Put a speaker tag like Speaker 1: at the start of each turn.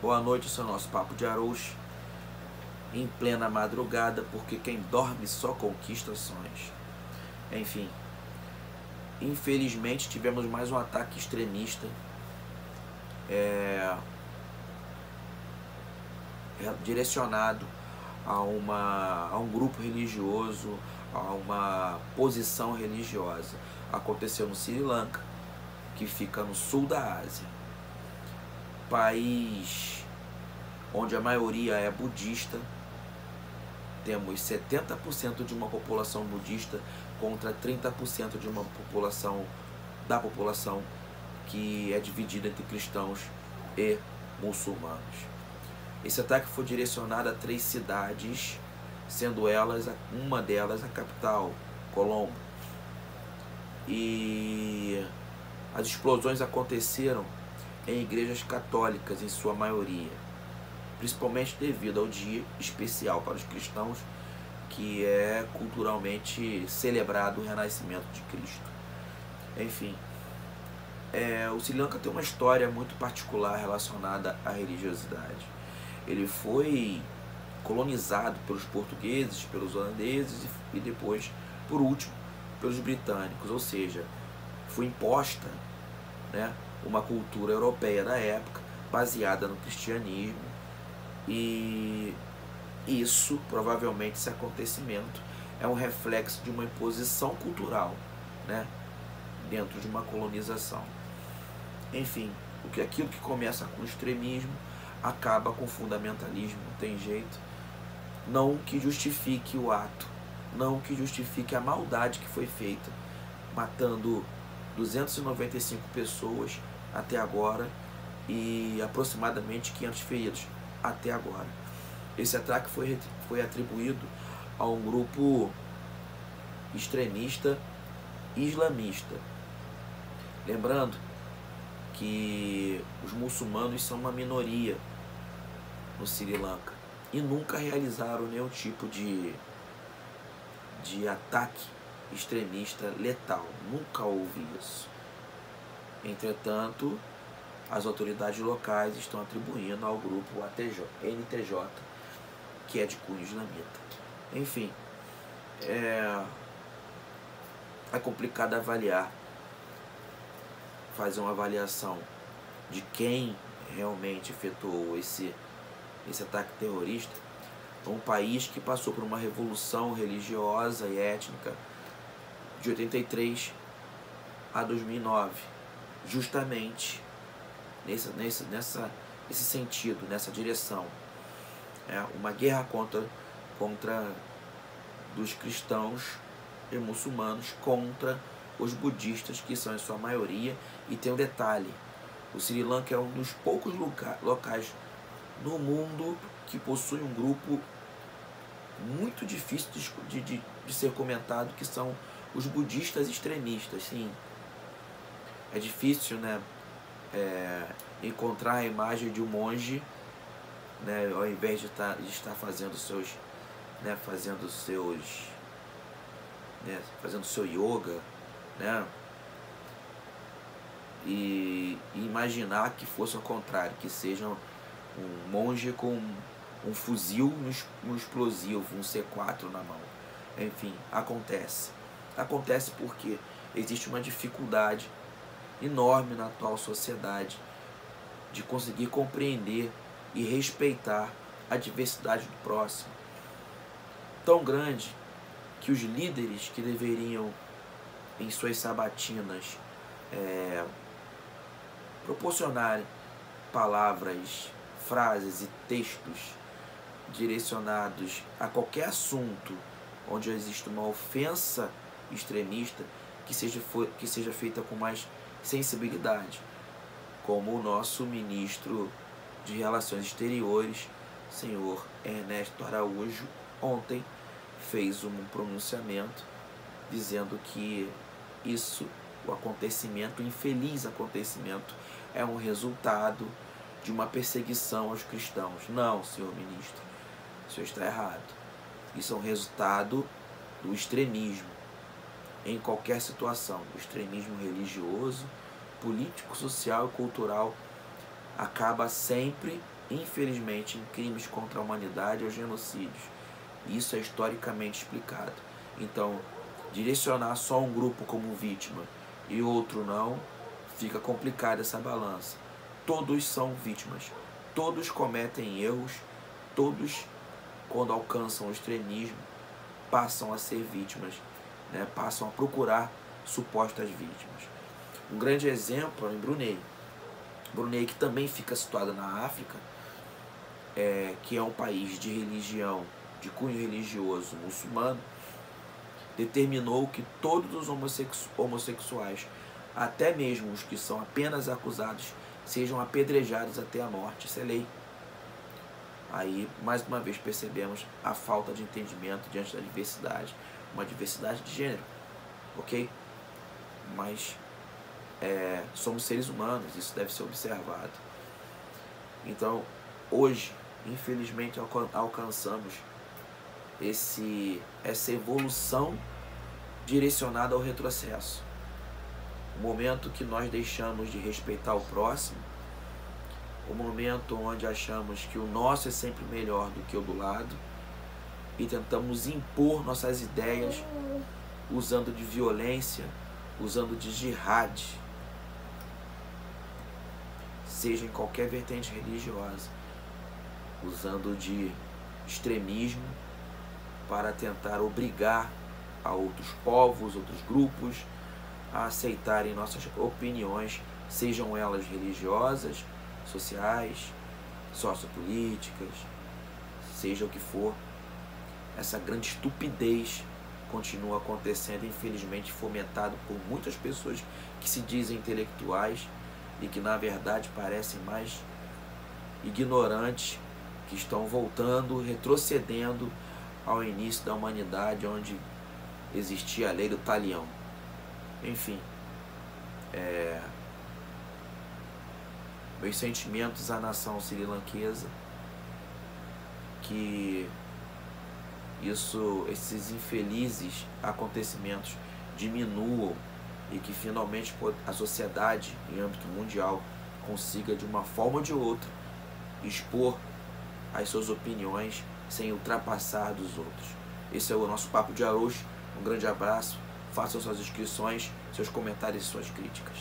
Speaker 1: Boa noite, esse é o nosso Papo de Arroz, em plena madrugada, porque quem dorme só conquista sonhos. Enfim, infelizmente tivemos mais um ataque extremista direcionado a um grupo religioso, a uma posição religiosa. Aconteceu no Sri Lanka, que fica no sul da Ásia, país onde a maioria é budista. Temos 70% de uma população budista contra 30% de uma população que é dividida entre cristãos e muçulmanos. Esse ataque foi direcionado a 3 cidades, sendo uma delas a capital, Colombo. E as explosões aconteceram em igrejas católicas, em sua maioria, principalmente devido ao dia especial para os cristãos, que é culturalmente celebrado o renascimento de Cristo. Enfim, o Sri Lanka tem uma história muito particular relacionada à religiosidade. Ele foi colonizado pelos portugueses, pelos holandeses e depois, por último, pelos britânicos, ou seja, foi imposta, uma cultura europeia da época, baseada no cristianismo. E isso, provavelmente, esse acontecimento é um reflexo de uma imposição cultural, dentro de uma colonização. Enfim, aquilo que começa com extremismo acaba com fundamentalismo, não tem jeito. Não que justifique o ato, não que justifique a maldade que foi feita, matando 295 pessoas até agora e aproximadamente 500 feridos até agora. Esse ataque foi atribuído a um grupo extremista islamista. Lembrando que os muçulmanos são uma minoria no Sri Lanka e nunca realizaram nenhum tipo de ataque extremista letal. Nunca houve isso. Entretanto, as autoridades locais estão atribuindo ao grupo NTJ, que é de cunho islamita. Enfim, é complicado fazer uma avaliação de quem realmente efetuou esse ataque terrorista. Um país que passou por uma revolução religiosa e étnica de 83 a 2009, justamente nesse sentido, nessa direção. Uma guerra contra dos cristãos e muçulmanos contra os budistas, que são em sua maioria. E tem um detalhe: o Sri Lanka é um dos poucos locais no mundo que possui um grupo muito difícil de ser comentado, que são os budistas extremistas. Sim, é difícil, encontrar a imagem de um monge, ao invés de estar fazendo seu yoga, e imaginar que fosse ao contrário, que seja um monge com um fuzil no explosivo, um C4 na mão. Enfim, acontece porque existe uma dificuldade enorme na atual sociedade de conseguir compreender e respeitar a diversidade do próximo, tão grande que os líderes que deveriam, em suas sabatinas, proporcionarem palavras, frases e textos direcionados a qualquer assunto onde existe uma ofensa extremista, que seja feita com mais sensibilidade, como o nosso ministro de Relações Exteriores, senhor Ernesto Araújo, ontem fez um pronunciamento dizendo que o infeliz acontecimento, é um resultado de uma perseguição aos cristãos. Não, senhor ministro, o senhor está errado. Isso é um resultado do extremismo em qualquer situação, do extremismo religioso, político, social e cultural acaba sempre, infelizmente, em crimes contra a humanidade ou genocídios. Isso é historicamente explicado. Então, direcionar só um grupo como vítima e outro não, fica complicada essa balança. Todos são vítimas, todos cometem erros, todos, quando alcançam o extremismo, passam a ser vítimas, né? Passam a procurar supostas vítimas. Um grande exemplo é em Brunei. Brunei, que também fica situada na África, que é um país de religião, de cunho religioso muçulmano, determinou que todos os homossexuais, até mesmo os que são apenas acusados, sejam apedrejados até a morte. Isso é lei. Aí, mais uma vez, percebemos a falta de entendimento diante da diversidade, uma diversidade de gênero, ok? Mas somos seres humanos, isso deve ser observado. Então, hoje, infelizmente, alcançamos essa evolução direcionada ao retrocesso. O momento que nós deixamos de respeitar o próximo, o momento onde achamos que o nosso é sempre melhor do que o do lado e tentamos impor nossas ideias usando de violência, usando de jihad, seja em qualquer vertente religiosa, usando de extremismo para tentar obrigar a outros povos, outros grupos a aceitarem nossas opiniões, sejam elas religiosas, sociais, sociopolíticas, seja o que for. Essa grande estupidez continua acontecendo, infelizmente fomentado por muitas pessoas que se dizem intelectuais e que na verdade parecem mais ignorantes, que estão voltando, retrocedendo ao início da humanidade, onde existia a lei do talião. Enfim, meus sentimentos à nação sri-lanquesa, que esses infelizes acontecimentos diminuam e que finalmente a sociedade em âmbito mundial consiga de uma forma ou de outra expor as suas opiniões sem ultrapassar dos outros. Esse é o nosso Papo de Arroz. Um grande abraço, façam suas inscrições, seus comentários e suas críticas.